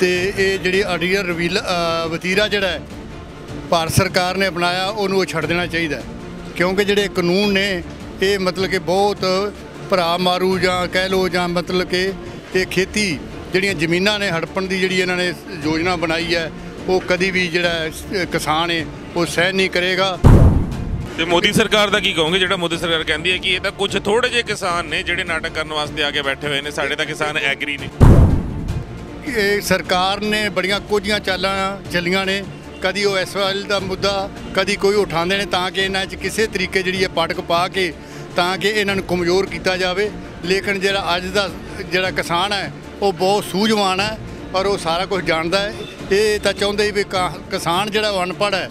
तो ये जी अडीर वतीरा जोड़ा भारत सरकार ने अपनाया उन्होंने छड़ देना चाहिए, क्योंकि जोड़े कानून ने ये मतलब कि बहुत भरा मारू जां कह लो जां मतलब कि ये खेती जिहड़ियां ज़मीनां ने हड़पण की जिहड़ी इन्होंने योजना बनाई है वो कभी भी जिहड़ा किसान है वो सहन नहीं करेगा। ਤੇ ਮੋਦੀ ਸਰਕਾਰ ਦਾ ਕੀ ਕਹੋਗੇ ਜਿਹੜਾ ਮੋਦੀ ਸਰਕਾਰ ਕਹਿੰਦੀ ਹੈ ਕਿ ਇਹ ਤਾਂ ਕੁਝ ਥੋੜੇ ਜਿਹੇ ਕਿਸਾਨ ਨੇ ਜਿਹੜੇ ਨਾਟਕ ਕਰਨ ਵਾਸਤੇ ਆ ਕੇ ਬੈਠੇ ਹੋਏ ਨੇ, ਸਾਡੇ ਤਾਂ ਕਿਸਾਨ ਐਗਰੀ ਨੇ। ਇਹ ਸਰਕਾਰ ਨੇ ਬੜੀਆਂ ਕੋਝੀਆਂ ਚਾਲਾਂ ਚੱਲੀਆਂ ਨੇ, ਕਦੀ ਉਹ ਐਸਵਾਈਐਲ ਦਾ ਮੁੱਦਾ ਕਦੀ ਕੋਈ ਉਠਾਉਂਦੇ ਨੇ ਤਾਂ ਕਿ ਇਹਨਾਂ 'ਚ ਕਿਸੇ ਤਰੀਕੇ ਜਿਹੜੀ ਇਹ ਪਟਕ ਪਾ ਕੇ ਤਾਂ ਕਿ ਇਹਨਾਂ ਨੂੰ ਕਮਜ਼ੋਰ ਕੀਤਾ ਜਾਵੇ। ਲੇਕਿਨ ਜਿਹੜਾ ਅੱਜ ਦਾ ਜਿਹੜਾ ਕਿਸਾਨ ਹੈ ਉਹ ਬਹੁਤ ਸੂਝਵਾਨ ਹੈ ਔਰ ਉਹ ਸਾਰਾ ਕੁਝ ਜਾਣਦਾ ਹੈ। ਇਹ ਤਾਂ ਚਾਹੁੰਦੇ ਹੀ ਵੀ ਕਿਸਾਨ ਜਿਹੜਾ ਉਹ ਅਨਪੜ੍ਹ ਹੈ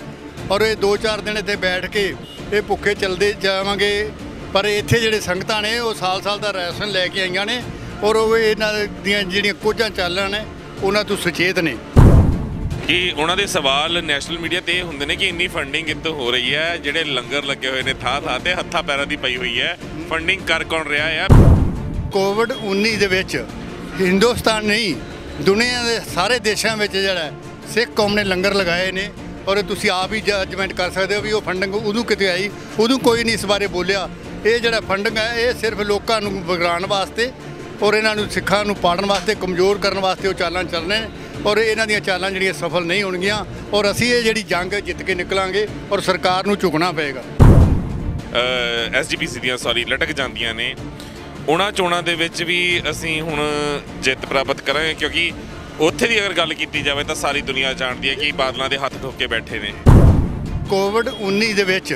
ਔਰ ਇਹ 2-4 ਦਿਨ ਇੱਥੇ ਬੈਠ ਕੇ ਇਹ ਭੁੱਖੇ ਚੱਲਦੇ ਜਾਵਾਂਗੇ, ਪਰ ਇੱਥੇ ਜਿਹੜੇ ਸੰਗਤਾਂ ਨੇ ਉਹ ਸਾਲ ਦਾ ਰਾਸ਼ਨ ਲੈ ਕੇ ਆਈਆਂ ਨੇ ਔਰ ਉਹ ਇਹਨਾਂ ਦੀਆਂ ਜਿਹੜੀਆਂ ਕੋਝਾਂ ਚਾਲਾਂ ਨੇ ਉਹਨਾਂ ਤੋਂ ਸੁਚੇਤ ਨੇ। ਕਿ ਉਹਨਾਂ ਦੇ ਸਵਾਲ ਨੈਸ਼ਨਲ ਮੀਡੀਆ ਤੇ ਹੁੰਦੇ ਨੇ ਕਿ ਇੰਨੀ ਫੰਡਿੰਗ ਕਿੱਥੋਂ ਹੋ ਰਹੀ ਹੈ, ਜਿਹੜੇ ਲੰਗਰ ਲੱਗੇ ਹੋਏ ਨੇ ਥਾਂ ਤੇ ਹੱਥਾਂ ਪੈਰਾਂ ਦੀ ਪਈ ਹੋਈ ਹੈ, ਫੰਡਿੰਗ ਕਰ ਕੌਣ ਰਿਹਾ ਹੈ? ਕੋਵਿਡ-19 ਦੇ ਵਿੱਚ ਹਿੰਦੁਸਤਾਨ ਨਹੀਂ ਦੁਨੀਆ ਦੇ ਸਾਰੇ ਦੇਸ਼ਾਂ ਵਿੱਚ ਜਿਹੜਾ ਸਿੱਖ ਕੌਮ ਨੇ ਲੰਗਰ ਲਗਾਏ ਨੇ ਔਰ ਤੁਸੀਂ ਆਪ ਹੀ ਜਜਮੈਂਟ ਕਰ ਸਕਦੇ ਹੋ ਵੀ ਉਹ ਫੰਡਿੰਗ ਉਦੋਂ ਕਿਤੇ ਆਈ, ਉਦੋਂ ਕੋਈ ਨਹੀਂ ਇਸ ਬਾਰੇ ਬੋਲਿਆ। ਇਹ ਜਿਹੜਾ ਫੰਡਿੰਗ ਹੈ ਇਹ ਸਿਰਫ ਲੋਕਾਂ ਨੂੰ ਵਿਗਾੜਨ ਵਾਸਤੇ ਔਰ ਇਹਨਾਂ ਨੂੰ ਸਿੱਖਾਂ ਨੂੰ ਪਾੜਨ ਵਾਸਤੇ ਕਮਜ਼ੋਰ ਕਰਨ ਵਾਸਤੇ ਉਹ ਚਾਲਾਂ ਚੱਲ ਰਹੇ ਨੇ ਔਰ ਇਹਨਾਂ ਦੀਆਂ ਚਾਲਾਂ ਜਿਹੜੀਆਂ ਸਫਲ ਨਹੀਂ ਹੋਣਗੀਆਂ ਔਰ ਅਸੀਂ ਇਹ ਜਿਹੜੀ ਜੰਗ ਜਿੱਤ ਕੇ ਨਿਕਲਾਂਗੇ ਔਰ ਸਰਕਾਰ ਨੂੰ ਝੁਕਣਾ ਪਏਗਾ। SGPC ਦੀਆਂ ਲਟਕ ਜਾਂਦੀਆਂ ਨੇ, ਉਹਨਾਂ ਚੋਣਾਂ ਦੇ ਵਿੱਚ ਵੀ ਅਸੀਂ ਹੁਣ ਜਿੱਤ ਪ੍ਰਾਪਤ ਕਰਾਂਗੇ, ਕਿਉਂਕਿ ਉੱਥੇ ਦੀ ਅਗਰ ਗੱਲ ਕੀਤੀ ਜਾਵੇ ਤਾਂ ਸਾਰੀ ਦੁਨੀਆ ਜਾਣਦੀ ਹੈ ਕਿ ਬਾਦਲਾਂ ਦੇ ਹੱਥ ਠੋਕ ਕੇ ਬੈਠੇ ਨੇ। ਕੋਵਿਡ-19 ਦੇ ਵਿੱਚ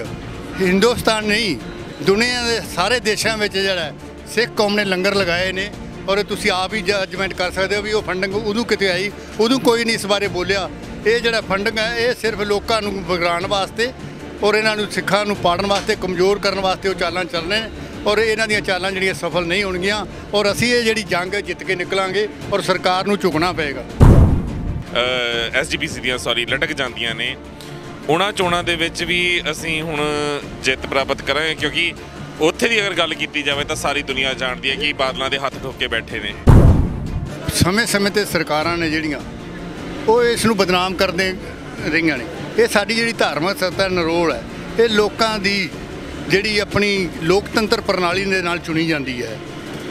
ਹਿੰਦੁਸਤਾਨ ਨਹੀਂ ਦੁਨੀਆ ਦੇ ਸਾਰੇ ਦੇਸ਼ਾਂ ਵਿੱਚ ਜਿਹੜਾ ਸਿੱਖ ਕੌਮ ਨੇ ਲੰਗਰ ਲਗਾਏ ਨੇ ਔਰ ਤੁਸੀਂ ਆਪ ਹੀ ਜਜਮੈਂਟ ਕਰ ਸਕਦੇ ਹੋ ਵੀ ਉਹ ਫੰਡਿੰਗ ਉਦੋਂ ਕਿਤੇ ਆਈ, ਉਦੋਂ ਕੋਈ ਨਹੀਂ ਇਸ ਬਾਰੇ ਬੋਲਿਆ। ਇਹ ਜਿਹੜਾ ਫੰਡਿੰਗ ਹੈ ਇਹ ਸਿਰਫ ਲੋਕਾਂ ਨੂੰ ਵਿਗਾੜਨ ਵਾਸਤੇ ਔਰ ਇਹਨਾਂ ਨੂੰ ਸਿੱਖਾਂ ਨੂੰ ਪਾੜਨ ਵਾਸਤੇ ਕਮਜ਼ੋਰ ਕਰਨ ਵਾਸਤੇ ਉਹ ਚਾਲਾਂ ਚੱਲ ਰਹੇ ਨੇ ਔਰ ਇਹਨਾਂ ਦੀਆਂ ਚਾਲਾਂ ਜਿਹੜੀਆਂ ਸਫਲ ਨਹੀਂ ਹੋਣਗੀਆਂ ਔਰ ਅਸੀਂ ਇਹ ਜਿਹੜੀ ਜੰਗ ਜਿੱਤ ਕੇ ਨਿਕਲਾਂਗੇ ਔਰ ਸਰਕਾਰ ਨੂੰ ਝੁਕਣਾ ਪਏਗਾ। SGPC ਦੀਆਂ ਲਟਕ ਜਾਂਦੀਆਂ ਨੇ, ਉਹਨਾਂ ਚੋਣਾਂ ਦੇ ਵਿੱਚ ਵੀ ਅਸੀਂ ਹੁਣ ਜਿੱਤ ਪ੍ਰਾਪਤ ਕਰਾਂਗੇ, ਕਿਉਂਕਿ ਉੱਥੇ ਦੀ ਅਗਰ ਗੱਲ ਕੀਤੀ ਜਾਵੇ ਤਾਂ ਸਾਰੀ ਦੁਨੀਆ ਜਾਣਦੀ ਹੈ ਕਿ ਬਾਦਲਾਂ ਦੇ ਹੱਥ ਠੋਕ ਕੇ ਬੈਠੇ ਨੇ। ਸਮੇਂ 'ਤੇ ਸਰਕਾਰਾਂ ਨੇ ਜਿਹੜੀਆਂ ਉਹ ਇਸ ਨੂੰ ਬਦਨਾਮ ਕਰਦੇ ਰਹੀਆਂ ਨੇ। ਇਹ ਸਾਡੀ ਜਿਹੜੀ ਧਾਰਮਿਕ ਸੱਤਾ ਨਰੋਲ ਹੈ ਇਹ ਲੋਕਾਂ ਦੀ ਜਿਹੜੀ ਆਪਣੀ ਲੋਕਤੰਤਰ ਪ੍ਰਣਾਲੀ ਦੇ ਨਾਲ ਚੁਣੀ ਜਾਂਦੀ ਹੈ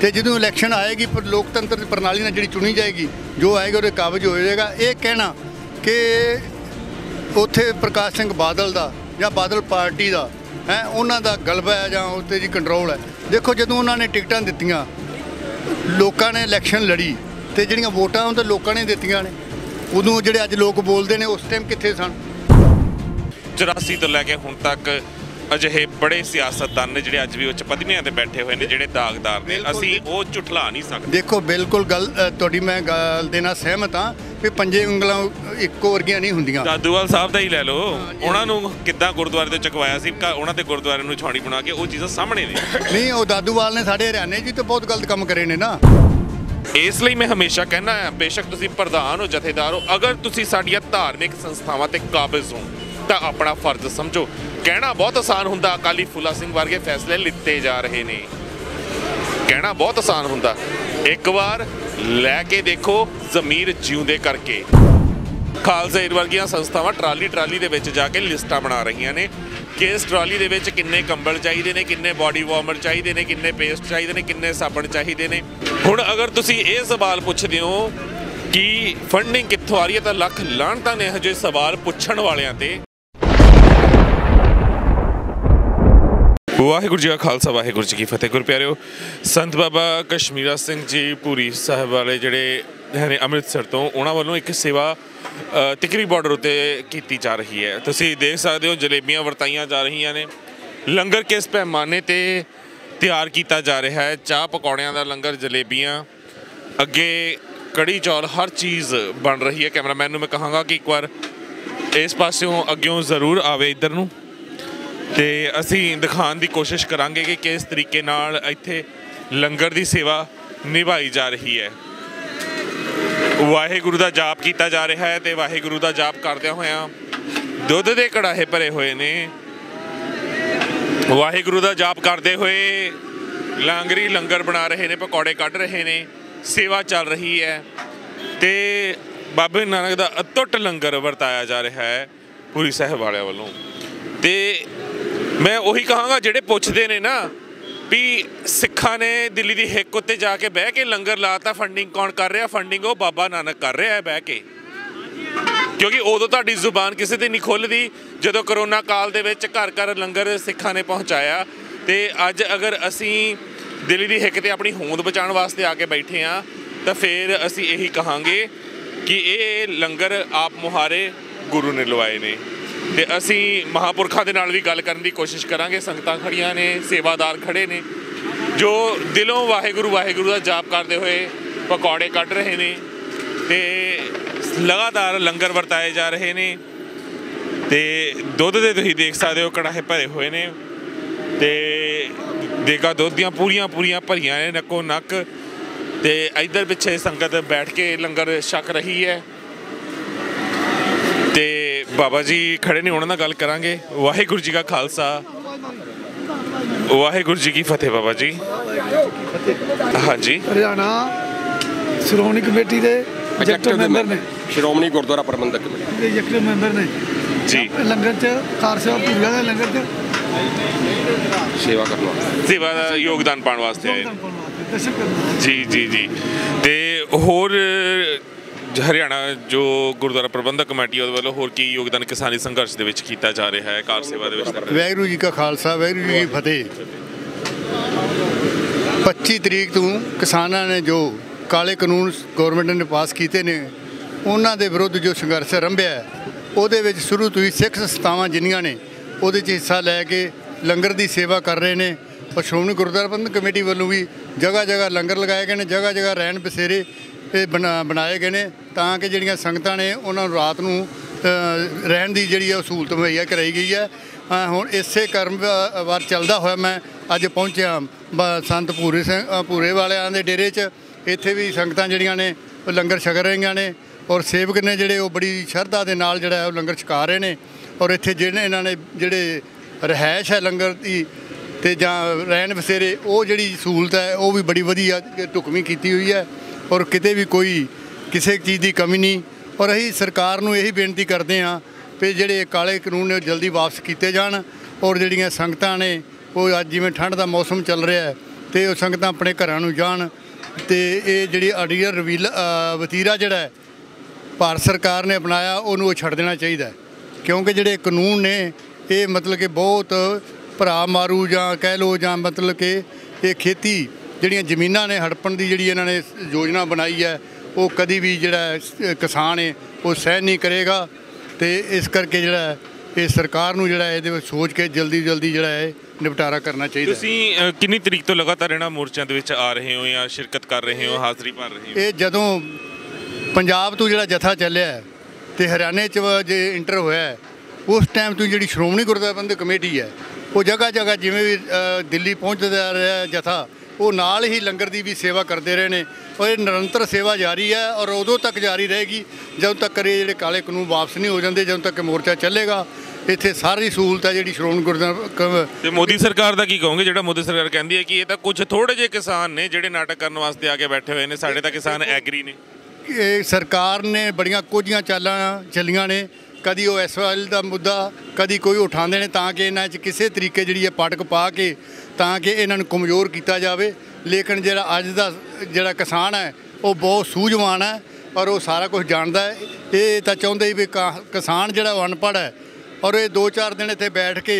ਤੇ ਜਦੋਂ ਇਲੈਕਸ਼ਨ ਆਏਗੀ ਪਰ ਲੋਕਤੰਤਰ ਦੀ ਪ੍ਰਣਾਲੀ ਨਾਲ ਜਿਹੜੀ ਚੁਣੀ ਜਾਏਗੀ ਜੋ ਆਏਗਾ ਉਹਦੇ ਕਾਬਜ ਹੋ ਜਾਏਗਾ। ਇਹ ਕਹਿਣਾ ਕਿ ਉੱਥੇ ਪ੍ਰਕਾਸ਼ ਸਿੰਘ ਬਾਦਲ ਦਾ ਜਾਂ ਬਾਦਲ ਪਾਰਟੀ ਦਾ ਹੈ ਉਹਨਾਂ ਦਾ ਗਲਬਾ ਹੈ ਜਾਂ ਉੱਤੇ ਜੀ ਕੰਟਰੋਲ ਹੈ। ਦੇਖੋ ਜਦੋਂ ਉਹਨਾਂ ਨੇ ਟਿਕਟਾਂ ਦਿੱਤੀਆਂ ਲੋਕਾਂ ਨੇ ਇਲੈਕਸ਼ਨ ਲੜੀ ਤੇ ਜਿਹੜੀਆਂ ਵੋਟਾਂ ਉਹ ਤਾਂ ਲੋਕਾਂ ਨੇ ਦਿੱਤੀਆਂ ਨੇ, ਉਦੋਂ ਜਿਹੜੇ ਅੱਜ ਲੋਕ ਬੋਲਦੇ ਨੇ ਉਸ ਟਾਈਮ ਕਿੱਥੇ ਸਨ? 84 ਤੋਂ ਲੈ ਕੇ ਹੁਣ ਤੱਕ ਅਜਿਹੇ ਬੜੇ ਸਿਆਸਤਦਾਨ ਨੇ ਜਿਹੜੇ ਅੱਜ ਵੀ ਉੱਚ ਪਦਵੀਆਂ ਤੇ ਬੈਠੇ ਹੋਏ ਨੇ, ਜਿਹੜੇ ਦਾਗਦਾਰ ਨੇ, ਅਸੀਂ ਉਹ ਝੁਠਲਾ ਨਹੀਂ ਸਕਦੇ। ਦੇਖੋ ਬਿਲਕੁਲ ਗੱਲ ਤੁਹਾਡੀ ਮੈਂ ਗੱਲ ਦੇ ਨਾਲ ਸਹਿਮਤ ਹਾਂ ਵੀ ਪੰਜੇ ਉਂਗਲਾਂ ਇੱਕੋ ਵਰਗੀਆਂ ਨਹੀਂ ਹੁੰਦੀਆਂ। ਦਾਦੂਵਾਲ ਸਾਹਿਬ ਦਾ ਹੀ ਲੈ ਲਓ, ਉਹਨਾਂ ਨੂੰ ਕਿੱਦਾਂ ਗੁਰਦੁਆਰੇ ਤੋਂ ਚੁਕਵਾਇਆ ਸੀ, ਉਹਨਾਂ ਤੇ ਗੁਰਦੁਆਰੇ ਨੂੰ ਛਾਉਣੀ ਬਣਾ ਕੇ, ਉਹ ਚੀਜ਼ਾਂ ਸਾਹਮਣੇ ਨੇ। ਨਹੀਂ ਉਹ ਦਾਦੂਵਾਲ ਨੇ ਸਾਡੇ ਹਰਿਆਣੇ ਜੀ ਤੇ ਬਹੁਤ ਗਲਤ ਕੰਮ ਕਰੇ ਨੇ ਨਾ। ਇਸ ਲਈ ਮੈਂ ਹਮੇਸ਼ਾ ਕਹਿੰਦਾ ਹਾਂ ਬੇਸ਼ੱਕ ਤੁਸੀਂ ਪ੍ਰਧਾਨ ਹੋ, ਜਥੇਦਾਰ ਹੋ, ਅਗਰ ਤੁਸੀਂ ਸਾਡੀਆਂ ਧਾਰਮਿਕ ਸੰਸਥਾਵਾਂ ਤੇ ਕਾਬਜ਼ ਹੋ ਤਾਂ ਆਪਣਾ ਫਰਜ਼ ਸਮਝੋ। ਕਹਿਣਾ ਬਹੁਤ ਆਸਾਨ ਹੁੰਦਾ ਅਕਾਲੀ ਫੂਲਾ ਸਿੰਘ ਵਰਗੇ ਫੈਸਲੇ ਲਿੱਤੇ ਜਾ ਰਹੇ ਨੇ, ਕਹਿਣਾ ਬਹੁਤ ਆਸਾਨ ਹੁੰਦਾ, ਇੱਕ ਵਾਰ ਲੈ ਕੇ ਦੇਖੋ ਜ਼ਮੀਰ ਜਿਉਂਦੇ ਕਰਕੇ। ਖਾਲਸਾ ਏਡ ਵਰਗੀਆਂ ਸੰਸਥਾਵਾਂ ਟਰਾਲੀ ਦੇ ਵਿੱਚ ਜਾ ਕੇ ਲਿਸਟਾਂ ਬਣਾ ਰਹੀਆਂ ਨੇ ਕਿ ਇਸ ਟਰਾਲੀ ਦੇ ਵਿੱਚ ਕਿੰਨੇ ਕੰਬਲ ਚਾਹੀਦੇ ਨੇ, ਕਿੰਨੇ ਬਾਡੀ ਵਾਰਮਰ ਚਾਹੀਦੇ ਨੇ, ਕਿੰਨੇ ਪੇਸਟ ਚਾਹੀਦੇ ਨੇ, ਕਿੰਨੇ ਸਾਬਣ ਚਾਹੀਦੇ ਨੇ। ਹੁਣ ਅਗਰ ਤੁਸੀਂ ਇਹ ਸਵਾਲ ਪੁੱਛਦੇ ਹੋ ਕਿ ਫੰਡਿੰਗ ਕਿੱਥੋਂ ਆ ਰਹੀ ਹੈ ਤਾਂ ਲੱਖ ਲਾਹਣਤਾਂ ਨੇ ਇਹੋ ਜਿਹੇ ਸਵਾਲ ਪੁੱਛਣ ਵਾਲਿਆਂ ਤੇ। ਵਾਹਿਗੁਰੂ ਜੀ ਕਾ ਖਾਲਸਾ ਵਾਹਿਗੁਰੂ ਜੀ ਕੀ ਫਤਿਹ। ਗੁਰ ਪਿਆਰਿਓ, ਸੰਤ ਬਾਬਾ ਕਸ਼ਮੀਰਾ ਸਿੰਘ ਜੀ ਭੂਰੀ ਸਾਹਿਬ ਵਾਲੇ ਜਿਹੜੇ ਨੇ ਅੰਮ੍ਰਿਤਸਰ ਤੋਂ, ਉਹਨਾਂ ਵੱਲੋਂ ਇੱਕ ਸੇਵਾ ਤਿਕਰੀ ਬਾਰਡਰ ਉੱਤੇ ਕੀਤੀ ਜਾ ਰਹੀ ਹੈ। ਤੁਸੀਂ ਦੇਖ ਸਕਦੇ ਹੋ ਜਲੇਬੀਆਂ ਵਰਤਾਈਆਂ ਜਾ ਰਹੀਆਂ ਨੇ। ਲੰਗਰ ਕਿਸ ਪੈਮਾਨੇ 'ਤੇ ਤਿਆਰ ਕੀਤਾ ਜਾ ਰਿਹਾ ਹੈ, ਚਾਹ ਪਕੌੜਿਆਂ ਦਾ ਲੰਗਰ, ਜਲੇਬੀਆਂ, ਅੱਗੇ ਕੜੀ ਚੌਲ, ਹਰ ਚੀਜ਼ ਬਣ ਰਹੀ ਹੈ। ਕੈਮਰਾਮੈਨ ਨੂੰ ਮੈਂ ਕਹਾਂਗਾ ਕਿ ਇੱਕ ਵਾਰ ਇਸ ਪਾਸਿਓਂ ਅੱਗਿਓਂ ਜ਼ਰੂਰ ਆਵੇ ਇੱਧਰ ਨੂੰ ਤੇ ਅਸੀਂ ਦਿਖਾਉਣ ਦੀ ਕੋਸ਼ਿਸ਼ ਕਰਾਂਗੇ ਕਿ ਕਿਸ ਤਰੀਕੇ ਨਾਲ ਇੱਥੇ ਲੰਗਰ ਦੀ ਸੇਵਾ ਨਿਭਾਈ ਜਾ ਰਹੀ ਹੈ। ਵਾਹਿਗੁਰੂ ਦਾ ਜਾਪ ਕੀਤਾ ਜਾ ਰਿਹਾ ਹੈ ਤੇ ਵਾਹਿਗੁਰੂ ਦਾ ਜਾਪ ਕਰਦਿਆਂ ਹੋਇਆਂ ਦੁੱਧ ਦੇ ਕੜਾਹੇ ਭਰੇ ਹੋਏ ਨੇ। ਵਾਹਿਗੁਰੂ ਦਾ ਜਾਪ ਕਰਦੇ ਹੋਏ ਲਾਂਗਰੀ ਲੰਗਰ ਬਣਾ ਰਹੇ ਨੇ, ਪਕੌੜੇ ਕੱਢ ਰਹੇ ਨੇ, ਸੇਵਾ ਚੱਲ ਰਹੀ ਹੈ ਤੇ ਬਾਬੇ ਨਾਨਕ ਦਾ ਅਤੁੱਟ ਲੰਗਰ ਵਰਤਾਇਆ ਜਾ ਰਿਹਾ ਹੈ ਪੂਰੀ ਸਾਹਿਬ ਵਾਲਿਆਂ ਵੱਲੋਂ। ਤੇ ਮੈਂ ਉਹੀ ਕਹਾਂਗਾ ਜਿਹੜੇ ਪੁੱਛਦੇ ਨੇ ਨਾ ਵੀ ਸਿੱਖਾਂ ਨੇ ਦਿੱਲੀ ਦੀ ਹਿੱਕ ਉੱਤੇ ਜਾ ਕੇ ਬਹਿ ਕੇ ਲੰਗਰ ਲਾਤਾ, ਫੰਡਿੰਗ ਕੌਣ ਕਰ ਰਿਹਾ? ਫੰਡਿੰਗ ਉਹ ਬਾਬਾ ਨਾਨਕ ਕਰ ਰਿਹਾ ਹੈ ਬਹਿ ਕੇ। ਕਿਉਂਕਿ ਉਦੋਂ ਤੁਹਾਡੀ ਜ਼ੁਬਾਨ ਕਿਸੇ ਤੇ ਨਹੀਂ ਖੁੱਲ੍ਹਦੀ ਜਦੋਂ ਕਰੋਨਾ ਕਾਲ ਦੇ ਵਿੱਚ ਘਰ ਘਰ ਲੰਗਰ ਸਿੱਖਾਂ ਨੇ ਪਹੁੰਚਾਇਆ। ਤੇ ਅੱਜ ਅਗਰ ਅਸੀਂ ਦਿੱਲੀ ਦੀ ਹਿੱਕ 'ਤੇ ਆਪਣੀ ਹੋਂਦ ਬਚਾਉਣ ਵਾਸਤੇ ਆ ਕੇ ਬੈਠੇ ਹਾਂ ਤਾਂ ਫਿਰ ਅਸੀਂ ਇਹੀ ਕਹਾਂਗੇ ਕਿ ਇਹ ਲੰਗਰ ਆਪ ਮੁਹਾਰੇ ਗੁਰੂ ਨੇ ਲਵਾਏ ਨੇ। ਤੇ ਅਸੀਂ ਮਹਾਂਪੁਰਖਾਂ ਦੇ ਨਾਲ ਵੀ ਗੱਲ ਕਰਨ ਦੀ ਕੋਸ਼ਿਸ਼ ਕਰਾਂਗੇ। ਸੰਗਤਾਂ ਖੜੀਆਂ ਨੇ, ਸੇਵਾਦਾਰ ਖੜੇ ਨੇ ਜੋ ਦਿਲੋਂ ਵਾਹਿਗੁਰੂ ਵਾਹਿਗੁਰੂ ਦਾ ਜਾਪ ਕਰਦੇ ਹੋਏ ਪਕੌੜੇ ਕੱਢ ਰਹੇ ਨੇ ਤੇ ਲਗਾਤਾਰ ਲੰਗਰ ਵਰਤਾਏ ਜਾ ਰਹੇ ਨੇ। ਤੇ ਦੁੱਧ ਦੇ ਤੁਸੀਂ ਦੇਖ ਸਕਦੇ ਹੋ ਕੜਾਹੇ ਭਰੇ ਹੋਏ ਨੇ ਤੇ ਦੇਗਾ ਦੁੱਧ ਦੀਆਂ ਪੂਰੀਆਂ ਭਰੀਆਂ ਨੇ ਨੱਕੋ ਨੱਕ। ਤੇ ਇੱਧਰ ਪਿੱਛੇ ਸੰਗਤ ਬੈਠ ਕੇ ਲੰਗਰ ਛਕ ਰਹੀ ਹੈ ਤੇ ਬਾਬਾ ਜੀ ਖੜੇ ਨੇ, ਉਹਨਾਂ ਨਾਲ ਗੱਲ ਕਰਾਂਗੇ। ਵਾਹਿਗੁਰੂ ਜੀ ਕਾ ਖਾਲਸਾ, ਵਾਹਿਗੁਰੂ ਜੀ ਕੀ ਫਤਿਹ। ਬਾਬਾ ਜੀ ਹਾਂਜੀ, ਹਰਿਆਣਾ ਸ਼੍ਰੋਮਣੀ ਕਮੇਟੀ ਦੇ ਐਗਜ਼ੈਕਟਿਵ ਮੈਂਬਰ ਨੇ, ਸ਼੍ਰੋਮਣੀ ਗੁਰਦੁਆਰਾ ਪ੍ਰਬੰਧਕ ਕਮੇਟੀ ਦੇ ਐਗਜ਼ੈਕਟਿਵ ਮੈਂਬਰ ਨੇ ਜੀ। ਲੰਗਰ 'ਚ ਕਾਰ ਸੇਵਾ ਪੂਰੀਆਂ ਦੇ ਲੰਗਰ 'ਚ ਸੇਵਾ ਕਰਨ ਵਾਸਤੇ, ਸੇਵਾ ਦਾ ਯੋਗਦਾਨ ਪਾਉਣ ਵਾਸਤੇ ਆਏ। ਯੋਗਦਾਨ ਪਾਉਣ ਵਾਸਤੇ, ਦਰਸ਼ਨ ਕਰਨ ਵਾਸਤੇ। ਜੀ ਜੀ ਜੀ। ਤੇ ਹੋਰ ਹਰਿਆਣਾ ਜੋ ਗੁਰਦੁਆਰਾ ਪ੍ਰਬੰਧਕ ਕਮੇਟੀ ਉਹਦੇ ਵੱਲੋਂ ਹੋਰ ਕੀ ਯੋਗਦਾਨ ਕਿਸਾਨੀ ਸੰਘਰਸ਼ ਦੇ ਵਿੱਚ ਕੀਤਾ ਜਾ ਰਿਹਾ ਹੈ ਕਾਰ ਸੇਵਾ ਦੇ ਵਿੱਚ? ਵਾਹਿਗੁਰੂ ਜੀ ਕਾ ਖਾਲਸਾ, ਵਾਹਿਗੁਰੂ ਜੀ ਕੀ ਫਤਿਹ। 25 ਤਰੀਕ ਤੋਂ ਕਿਸਾਨਾਂ ਨੇ ਜੋ ਕਾਲੇ ਕਾਨੂੰਨ ਗੌਰਮੈਂਟ ਨੇ ਪਾਸ ਕੀਤੇ ਨੇ ਉਹਨਾਂ ਦੇ ਵਿਰੁੱਧ ਜੋ ਸੰਘਰਸ਼ ਆਰੰਭਿਆ ਉਹਦੇ ਵਿੱਚ ਸ਼ੁਰੂ ਤੋਂ ਹੀ ਸਿੱਖ ਸੰਸਥਾਵਾਂ ਜਿੰਨੀਆਂ ਨੇ ਉਹਦੇ 'ਚ ਹਿੱਸਾ ਲੈ ਕੇ ਲੰਗਰ ਦੀ ਸੇਵਾ ਕਰ ਰਹੇ ਨੇ। ਔਰ ਸ਼੍ਰੋਮਣੀ ਗੁਰਦੁਆਰਾ ਪ੍ਰਬੰਧਕ ਕਮੇਟੀ ਵੱਲੋਂ ਵੀ ਜਗ੍ਹਾ ਜਗ੍ਹਾ ਲੰਗਰ ਲਗਾਏ ਗਏ ਨੇ, ਜਗ੍ਹਾ ਜਗ੍ਹਾ ਰਹਿਣ ਬਸੇਰੇ ਇਹ ਬਣਾਏ ਗਏ ਨੇ ਤਾਂ ਕਿ ਜਿਹੜੀਆਂ ਸੰਗਤਾਂ ਨੇ ਉਹਨਾਂ ਨੂੰ ਰਾਤ ਨੂੰ ਰਹਿਣ ਦੀ ਜਿਹੜੀ ਉਹ ਸਹੂਲਤ ਮੁਹੱਈਆ ਕਰਾਈ ਗਈ ਹੈ। ਹੁਣ ਇਸੇ ਕਰਮ ਵਾਰ ਚੱਲਦਾ ਹੋਇਆ ਮੈਂ ਅੱਜ ਪਹੁੰਚਿਆ ਸੰਤ ਭੂਰੇ ਵਾਲਿਆਂ ਦੇ ਡੇਰੇ 'ਚ। ਇੱਥੇ ਵੀ ਸੰਗਤਾਂ ਜਿਹੜੀਆਂ ਨੇ ਉਹ ਲੰਗਰ ਛਕ ਰਹੀਆਂ ਨੇ ਔਰ ਸੇਵਕ ਨੇ ਜਿਹੜੇ ਉਹ ਬੜੀ ਸ਼ਰਧਾ ਦੇ ਨਾਲ ਜਿਹੜਾ ਉਹ ਲੰਗਰ ਛਕਾ ਰਹੇ ਨੇ। ਔਰ ਇੱਥੇ ਜਿਹੜੇ ਇਹਨਾਂ ਨੇ ਜਿਹੜੇ ਰਿਹਾਇਸ਼ ਹੈ ਲੰਗਰ ਦੀ ਤੇ ਜਾਂ ਰਹਿਣ ਬਸੇਰੇ ਉਹ ਜਿਹੜੀ ਸਹੂਲਤ ਹੈ ਉਹ ਵੀ ਬੜੀ ਵਧੀਆ ਢੁਕਵੀਂ ਕੀਤੀ ਹੋਈ ਹੈ ਔਰ ਕਿਤੇ ਵੀ ਕੋਈ ਕਿਸੇ ਚੀਜ਼ ਦੀ ਕਮੀ ਨਹੀਂ। ਔਰ ਅਸੀਂ ਸਰਕਾਰ ਨੂੰ ਇਹੀ ਬੇਨਤੀ ਕਰਦੇ ਹਾਂ ਵੀ ਜਿਹੜੇ ਕਾਲੇ ਕਾਨੂੰਨ ਨੇ ਉਹ ਜਲਦੀ ਵਾਪਸ ਕੀਤੇ ਜਾਣ ਔਰ ਜਿਹੜੀਆਂ ਸੰਗਤਾਂ ਨੇ ਉਹ ਅੱਜ ਜਿਵੇਂ ਠੰਡ ਦਾ ਮੌਸਮ ਚੱਲ ਰਿਹਾ ਹੈ ਤੇ ਉਹ ਸੰਗਤਾਂ ਆਪਣੇ ਘਰਾਂ ਨੂੰ ਜਾਣ। ਤੇ ਇਹ ਜਿਹੜੀ ਅਡੀਅਰ ਵਤੀਰਾ ਜਿਹੜਾ ਹੈ ਭਾਰਤ ਸਰਕਾਰ ਨੇ ਅਪਣਾਇਆ ਉਹਨੂੰ ਉਹ ਛੱਡ ਦੇਣਾ ਚਾਹੀਦਾ ਕਿਉਂਕਿ ਜਿਹੜੇ ਕਾਨੂੰਨ ਨੇ ਇਹ ਮਤਲਬ ਕਿ ਬਹੁਤ ਭਰਾ ਮਾਰੂ ਜਾਂ ਕਹਿ ਲਓ ਜਾਂ ਮਤਲਬ ਕਿ ਇਹ ਖੇਤੀ ਜਿਹੜੀਆਂ ਜ਼ਮੀਨਾਂ ਨੇ ਹੜਪਣ ਦੀ ਜਿਹੜੀ ਇਹਨਾਂ ਨੇ ਯੋਜਨਾ ਬਣਾਈ ਹੈ ਉਹ ਕਦੀ ਵੀ ਜਿਹੜਾ ਕਿਸਾਨ ਹੈ ਉਹ ਸਹਿਣ ਨਹੀਂ ਕਰੇਗਾ। ਤੇ ਇਸ ਕਰਕੇ ਜਿਹੜਾ ਇਹ ਸਰਕਾਰ ਨੂੰ ਜਿਹੜਾ ਇਹਦੇ ਵਿੱਚ ਸੋਚ ਕੇ ਜਲਦੀ ਜਿਹੜਾ ਹੈ ਨਿਪਟਾਰਾ ਕਰਨਾ ਚਾਹੀਦਾ। ਤੁਸੀਂ ਕਿੰਨੀ ਤਰੀਕ ਤੋਂ ਲਗਾਤਾਰ ਇਹਨਾਂ ਮੋਰਚਿਆਂ ਦੇ ਵਿੱਚ ਆ ਰਹੇ ਹੋ ਜਾਂ ਸ਼ਿਰਕਤ ਕਰ ਰਹੇ ਹੋ, ਹਾਜ਼ਰੀ ਭਰ ਰਹੇ ਹੋ? ਇਹ ਜਦੋਂ ਪੰਜਾਬ ਤੋਂ ਜਿਹੜਾ ਜਥਾ ਚੱਲਿਆ ਤੇ ਹਰਿਆਣੇ 'ਚ ਜੇ ਇੰਟਰ ਹੋਇਆ ਉਸ ਟਾਈਮ ਤੋਂ ਜਿਹੜੀ ਸ਼੍ਰੋਮਣੀ ਗੁਰਦੁਆਰਾ ਪ੍ਰਬੰਧਕ ਕਮੇਟੀ ਹੈ ਉਹ ਜਗ੍ਹਾ ਜਗ੍ਹਾ ਜਿਵੇਂ ਵੀ ਦਿੱਲੀ ਪਹੁੰਚਦਾ ਰਿਹਾ ਜਥਾ ਉਹ ਨਾਲ ਹੀ ਲੰਗਰ ਦੀ ਵੀ ਸੇਵਾ ਕਰਦੇ ਰਹੇ ਨੇ ਔਰ ਇਹ ਨਿਰੰਤਰ ਸੇਵਾ ਜਾਰੀ ਹੈ ਔਰ ਉਦੋਂ ਤੱਕ ਜਾਰੀ ਰਹੇਗੀ ਜਦੋਂ ਤੱਕ ਇਹ ਜਿਹੜੇ ਕਾਲੇ ਕਾਨੂੰਨ ਵਾਪਸ ਨਹੀਂ ਹੋ ਜਾਂਦੇ, ਜਦੋਂ ਤੱਕ ਮੋਰਚਾ ਚੱਲੇਗਾ। ਇੱਥੇ ਸਾਰੀ ਸਹੂਲਤ ਹੈ ਜਿਹੜੀ ਸ਼੍ਰੋਮਣੀ ਗੁਰਦੁਆਰਾ। ਤੇ ਮੋਦੀ ਸਰਕਾਰ ਦਾ ਕੀ ਕਹੋਗੇ? ਜਿਹੜਾ ਮੋਦੀ ਸਰਕਾਰ ਕਹਿੰਦੀ ਹੈ ਕਿ ਇਹ ਤਾਂ ਕੁਝ ਥੋੜੇ ਜਿਹੇ ਕਿਸਾਨ ਨੇ ਜਿਹੜੇ ਨਾਟਕ ਕਰਨ ਵਾਸਤੇ ਆ ਕੇ ਬੈਠੇ ਹੋਏ ਨੇ, ਸਾਡੇ ਤਾਂ ਕਿਸਾਨ ਐਗਰੀ ਨੇ। ਇਹ ਸਰਕਾਰ ਨੇ ਬੜੀਆਂ ਕੋਝੀਆਂ ਚਾਲਾਂ ਚੱਲੀਆਂ ਨੇ, ਕਦੀ ਉਹ ਐਸਵਾਈਲ ਦਾ ਮੁੱਦਾ ਕਦੀ ਕੋਈ ਉਠਾਉਂਦੇ ਨੇ ਤਾਂ ਕਿ ਇਹਨਾਂ 'ਚ ਕਿਸੇ ਤਰੀਕੇ ਜਿਹੜੀ ਹੈ ਪਾਟਕ ਪਾ ਕੇ ਤਾਂ ਕਿ ਇਹਨਾਂ ਨੂੰ ਕਮਜ਼ੋਰ ਕੀਤਾ ਜਾਵੇ। ਲੇਕਿਨ ਜਿਹੜਾ ਅੱਜ ਦਾ ਜਿਹੜਾ ਕਿਸਾਨ ਹੈ ਉਹ ਬਹੁਤ ਸੂਝਵਾਨ ਹੈ ਔਰ ਉਹ ਸਾਰਾ ਕੁਝ ਜਾਣਦਾ ਹੈ। ਇਹ ਤਾਂ ਚਾਹੁੰਦੇ ਹੀ ਵੀ ਕਿਸਾਨ ਜਿਹੜਾ ਉਹ ਅਨਪੜ੍ਹ ਹੈ ਔਰ ਇਹ 2-4 ਦਿਨ ਇੱਥੇ ਬੈਠ ਕੇ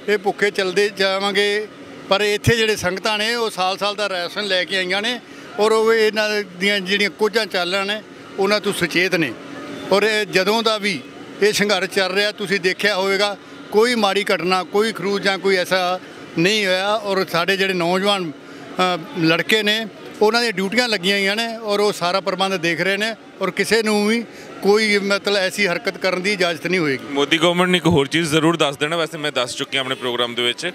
ਇਹ ਭੁੱਖੇ ਚੱਲਦੇ ਜਾਵਾਂਗੇ। ਪਰ ਇੱਥੇ ਜਿਹੜੇ ਸੰਗਤਾਂ ਨੇ ਉਹ ਸਾਲ ਦਾ ਰਾਸ਼ਨ ਲੈ ਕੇ ਆਈਆਂ ਨੇ ਔਰ ਉਹ ਇਹਨਾਂ ਦੀਆਂ ਜਿਹੜੀਆਂ ਕੋਝਾਂ ਚਾਲਾਂ ਨੇ ਉਹਨਾਂ ਤੋਂ ਸੁਚੇਤ ਨੇ। ਔਰ ਇਹ ਜਦੋਂ ਦਾ ਵੀ ਇਹ ਸੰਘਰਸ਼ ਚੱਲ ਰਿਹਾ ਤੁਸੀਂ ਦੇਖਿਆ ਹੋਵੇਗਾ ਕੋਈ ਮਾੜੀ ਘਟਨਾ ਕੋਈ ਖਰੂਜ ਜਾਂ ਕੋਈ ਐਸਾ ਨਹੀਂ ਹੋਇਆ। ਔਰ ਸਾਡੇ ਜਿਹੜੇ ਨੌਜਵਾਨ ਲੜਕੇ ਨੇ ਉਹਨਾਂ ਦੀਆਂ ਡਿਊਟੀਆਂ ਲੱਗੀਆਂ ਹੋਈਆਂ ਨੇ ਔਰ ਉਹ ਸਾਰਾ ਪ੍ਰਬੰਧ ਦੇਖ ਰਹੇ ਨੇ ਔਰ ਕਿਸੇ ਨੂੰ ਵੀ ਕੋਈ ਮਤਲਬ ਐਸੀ ਹਰਕਤ ਕਰਨ ਦੀ ਇਜਾਜ਼ਤ ਨਹੀਂ ਹੋਏਗੀ। ਮੋਦੀ ਗਵਰਨਮੈਂਟ ਨੇ ਇੱਕ ਹੋਰ ਚੀਜ਼ ਜ਼ਰੂਰ ਦੱਸ ਦੇਣਾ, ਵੈਸੇ ਮੈਂ ਦੱਸ ਚੁੱਕਿਆ ਆਪਣੇ ਪ੍ਰੋਗਰਾਮ ਦੇ ਵਿੱਚ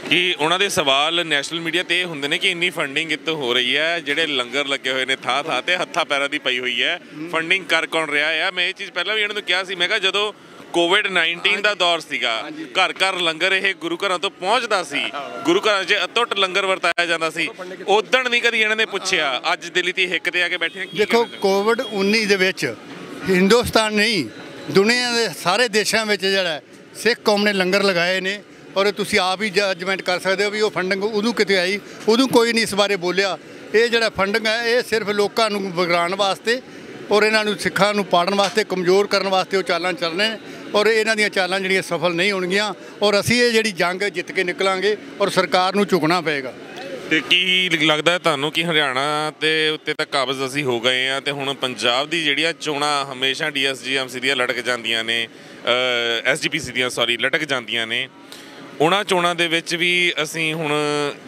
ਕਿ ਉਹਨਾਂ ਦੇ ਸਵਾਲ ਨੈਸ਼ਨਲ ਮੀਡੀਆ 'ਤੇ ਇਹ ਹੁੰਦੇ ਨੇ ਕਿ ਇੰਨੀ ਫੰਡਿੰਗ ਇੱਥੋਂ ਹੋ ਰਹੀ ਹੈ, ਜਿਹੜੇ ਲੰਗਰ ਲੱਗੇ ਹੋਏ ਨੇ ਥਾਂ 'ਤੇ ਹੱਥਾਂ ਪੈਰਾਂ ਦੀ ਪਈ ਹੋਈ ਹੈ, ਫੰਡਿੰਗ ਕਰ ਕੌਣ ਰਿਹਾ ਆ? ਮੈਂ ਇਹ ਚੀਜ਼ ਪਹਿਲਾਂ ਵੀ ਇਹਨਾਂ ਨੂੰ ਕਿਹਾ ਸੀ, ਮੈਂ ਕਿਹਾ ਜਦੋਂ ਕੋਵਿਡ-19 ਦਾ ਦੌਰ ਸੀਗਾ ਘਰ ਲੰਗਰ ਇਹ ਗੁਰੂ ਘਰਾਂ ਤੋਂ ਪਹੁੰਚਦਾ ਸੀ, ਗੁਰੂ ਘਰਾਂ 'ਚ ਅਤੁੱਟ ਲੰਗਰ ਵਰਤਾਇਆ ਜਾਂਦਾ ਸੀ, ਉਦਣ ਨਹੀਂ ਕਦੀ ਇਹਨਾਂ ਨੇ ਪੁੱਛਿਆ। ਅੱਜ ਦਿੱਲੀ ਦੀ ਹਿੱਕ 'ਤੇ ਆ ਕੇ ਬੈਠੇ। ਦੇਖੋ ਕੋਵਿਡ-19 ਦੇ ਵਿੱਚ ਹਿੰਦੁਸਤਾਨ ਨਹੀਂ, ਦੁਨੀਆ ਦੇ ਸਾਰੇ ਦੇਸ਼ਾਂ ਵਿੱਚ ਜਿਹੜਾ ਸਿੱਖ ਕੌਮ ਨੇ ਲੰਗਰ ਲਗਾਏ ਨੇ। ਔਰ ਤੁਸੀਂ ਆਪ ਹੀ ਜਜਮੈਂਟ ਕਰ ਸਕਦੇ ਹੋ ਵੀ ਉਹ ਫੰਡਿੰਗ ਉਦੋਂ ਕਿਤੇ ਆਈ, ਉਦੋਂ ਕੋਈ ਨਹੀਂ ਇਸ ਬਾਰੇ ਬੋਲਿਆ। ਇਹ ਜਿਹੜਾ ਫੰਡਿੰਗ ਹੈ ਇਹ ਸਿਰਫ ਲੋਕਾਂ ਨੂੰ ਵਿਗਾੜਨ ਵਾਸਤੇ ਔਰ ਇਹਨਾਂ ਨੂੰ ਸਿੱਖਾਂ ਨੂੰ ਪਾੜਨ ਵਾਸਤੇ, ਕਮਜ਼ੋਰ ਕਰਨ ਵਾਸਤੇ ਉਹ ਚਾਲਾਂ ਚੱਲਣੇ ਨੇ। ਔਰ ਇਹਨਾਂ ਦੀਆਂ ਚਾਲਾਂ ਜਿਹੜੀਆਂ ਸਫਲ ਨਹੀਂ ਹੋਣਗੀਆਂ ਔਰ ਅਸੀਂ ਇਹ ਜਿਹੜੀ ਜੰਗ ਜਿੱਤ ਕੇ ਨਿਕਲਾਂਗੇ ਔਰ ਸਰਕਾਰ ਨੂੰ ਝੁਕਣਾ ਪਏਗਾ। ਤੇ ਕੀ ਲੱਗਦਾ ਹੈ ਤੁਹਾਨੂੰ ਕਿ ਹਰਿਆਣਾ ਤੇ ਉੱਤੇ ਤਾਂ ਕਾਬਜ਼ ਅਸੀਂ ਹੋ ਗਏ ਆ ਤੇ ਹੁਣ ਪੰਜਾਬ ਦੀ ਜਿਹੜੀਆਂ ਚੋਣਾਂ ਹਮੇਸ਼ਾ DSGMC ਦੀਆਂ ਲਟਕ ਜਾਂਦੀਆਂ ਨੇ, SGPC ਦੀਆਂ ਲਟਕ ਜਾਂਦੀਆਂ ਨੇ, ਉਹਨਾਂ ਚੋਣਾਂ ਦੇ ਵਿੱਚ ਵੀ ਅਸੀਂ ਹੁਣ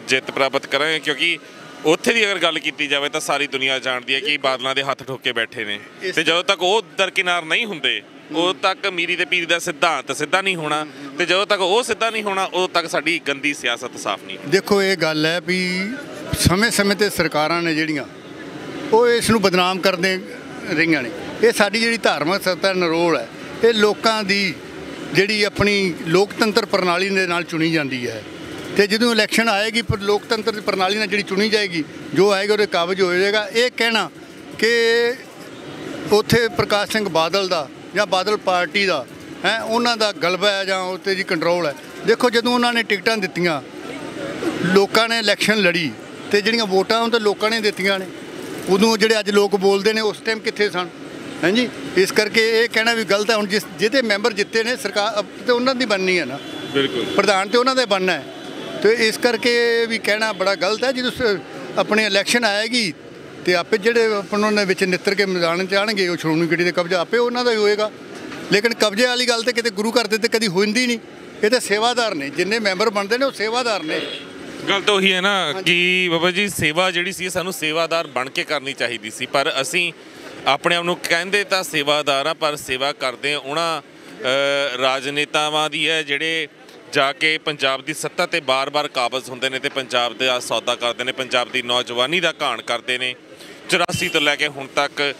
ਜਿੱਤ ਪ੍ਰਾਪਤ ਕਰਾਂਗੇ? ਕਿਉਂਕਿ ਉੱਥੇ ਦੀ ਅਗਰ ਗੱਲ ਕੀਤੀ ਜਾਵੇ ਤਾਂ ਸਾਰੀ ਦੁਨੀਆ ਜਾਣਦੀ ਹੈ ਕਿ ਬਾਦਲਾਂ ਦੇ ਹੱਥ ਠੋਕ ਕੇ ਬੈਠੇ ਨੇ ਤੇ ਜਦੋਂ ਤੱਕ ਉਹ ਦਰਕਿਨਾਰ ਨਹੀਂ ਹੁੰਦੇ ਉਦੋਂ ਤੱਕ ਮੀਰੀ ਤੇ ਪੀਰੀ ਦਾ ਸਿਧਾਂਤ ਸਿੱਧਾ ਨਹੀਂ ਹੋਣਾ ਤੇ ਜਦੋਂ ਤੱਕ ਉਹ ਸਿੱਧਾ ਨਹੀਂ ਹੋਣਾ ਉਦੋਂ ਤੱਕ ਸਾਡੀ ਗੰਦੀ ਸਿਆਸਤ ਸਾਫ਼ ਨਹੀਂ। ਦੇਖੋ ਇਹ ਗੱਲ ਹੈ ਵੀ ਸਮੇਂ-ਸਮੇਂ 'ਤੇ ਸਰਕਾਰਾਂ ਨੇ ਜਿਹੜੀਆਂ ਉਹ ਇਸ ਨੂੰ ਬਦਨਾਮ ਕਰਦੇ ਰਹੀਆਂ ਨੇ। ਇਹ ਸਾਡੀ ਜਿਹੜੀ ਧਾਰਮਿਕ ਸੱਤਾ ਨਰੋਲ ਹੈ ਇਹ ਲੋਕਾਂ ਦੀ ਜਿਹੜੀ ਆਪਣੀ ਲੋਕਤੰਤਰ ਪ੍ਰਣਾਲੀ ਦੇ ਨਾਲ ਚੁਣੀ ਜਾਂਦੀ ਹੈ ਤੇ ਜਦੋਂ ਇਲੈਕਸ਼ਨ ਆਏਗੀ ਪਰ ਲੋਕਤੰਤਰ ਦੀ ਪ੍ਰਣਾਲੀ ਨਾਲ ਜਿਹੜੀ ਚੁਣੀ ਜਾਏਗੀ ਜੋ ਆਏਗਾ ਉਹਦੇ ਕਾਬਜ਼ ਹੋ ਜਾਏਗਾ। ਇਹ ਕਹਿਣਾ ਕਿ ਉੱਥੇ ਪ੍ਰਕਾਸ਼ ਸਿੰਘ ਬਾਦਲ ਦਾ ਜਾਂ ਬਾਦਲ ਪਾਰਟੀ ਦਾ ਹੈ ਉਹਨਾਂ ਦਾ ਗਲਬਾ ਹੈ ਜਾਂ ਉੱਤੇ ਜੀ ਕੰਟਰੋਲ ਹੈ। ਦੇਖੋ ਜਦੋਂ ਉਹਨਾਂ ਨੇ ਟਿਕਟਾਂ ਦਿੱਤੀਆਂ ਲੋਕਾਂ ਨੇ ਇਲੈਕਸ਼ਨ ਲੜੀ ਤੇ ਜਿਹੜੀਆਂ ਵੋਟਾਂ ਉਹ ਤਾਂ ਲੋਕਾਂ ਨੇ ਦਿੱਤੀਆਂ ਨੇ। ਉਦੋਂ ਜਿਹੜੇ ਅੱਜ ਲੋਕ ਬੋਲਦੇ ਨੇ ਉਸ ਟਾਈਮ ਕਿੱਥੇ ਸਨ? ਹਾਂਜੀ, ਇਸ ਕਰਕੇ ਇਹ ਕਹਿਣਾ ਵੀ ਗਲਤ ਹੈ। ਹੁਣ ਜਿਹਦੇ ਮੈਂਬਰ ਜਿੱਤੇ ਨੇ ਸਰਕਾਰ ਤੇ ਉਹਨਾਂ ਦੀ ਬਣਨੀ ਹੈ ਨਾ, ਬਿਲਕੁਲ ਪ੍ਰਧਾਨ ਤੇ ਉਹਨਾਂ ਦੇ ਬਣਨਾ ਹੈ। ਤੇ ਇਸ ਕਰਕੇ ਵੀ ਕਹਿਣਾ ਬੜਾ ਗਲਤ ਹੈ। ਜਦੋਂ ਆਪਣੇ ਇਲੈਕਸ਼ਨ ਆਏਗੀ ਤੇ ਆਪੇ ਜਿਹੜੇ ਉਹਨਾਂ ਦੇ ਵਿੱਚ ਨਿੱਤਰ ਕੇ ਮੈਦਾਨ 'ਚ ਆਉਣਗੇ ਉਹ ਸ਼੍ਰੋਮਣੀ ਕਮੇਟੀ ਦੇ ਕਬਜ਼ਾ ਆਪੇ ਉਹਨਾਂ ਦਾ ਹੀ ਹੋਏਗਾ। ਲੇਕਿਨ ਕਬਜ਼ੇ ਵਾਲੀ ਗੱਲ ਤੇ ਕਿਤੇ ਗੁਰੂ ਘਰ ਦੇ ਤੇ ਕਦੀ ਹੁੰਦੀ ਨਹੀਂ। ਇਹ ਤਾਂ ਸੇਵਾਦਾਰ ਨੇ, ਜਿੰਨੇ ਮੈਂਬਰ ਬਣਦੇ ਨੇ ਉਹ ਸੇਵਾਦਾਰ ਨੇ। ਗੱਲ ਤਾਂ ਉਹੀ ਹੈ ਨਾ ਕਿ ਬਾਬਾ ਜੀ ਸੇਵਾ ਜਿਹੜੀ ਸੀ ਸਾਨੂੰ ਸੇਵਾਦਾਰ ਬਣ ਕੇ ਕਰਨੀ ਚਾਹੀਦੀ ਸੀ, ਪਰ ਅਸੀਂ ਆਪਣੇ ਆਪ ਨੂੰ ਕਹਿੰਦੇ ਤਾਂ ਸੇਵਾਦਾਰ ਆ ਪਰ ਸੇਵਾ ਕਰਦੇ ਉਹਨਾਂ ਰਾਜਨੇਤਾਵਾਂ ਦੀ ਹੈ ਜਿਹੜੇ ਜਾ ਕੇ ਪੰਜਾਬ ਦੀ ਸੱਤਾ ਤੇ ਬਾਰ-ਬਾਰ ਕਾਬਜ਼ ਹੁੰਦੇ ਨੇ ਤੇ ਪੰਜਾਬ ਦਾ ਸੌਦਾ ਕਰਦੇ ਨੇ, ਪੰਜਾਬ ਦੀ ਨੌਜਵਾਨੀ ਦਾ ਘਾਣ ਕਰਦੇ ਨੇ। 84 ਤੋਂ ਲੈ ਕੇ ਹੁਣ ਤੱਕ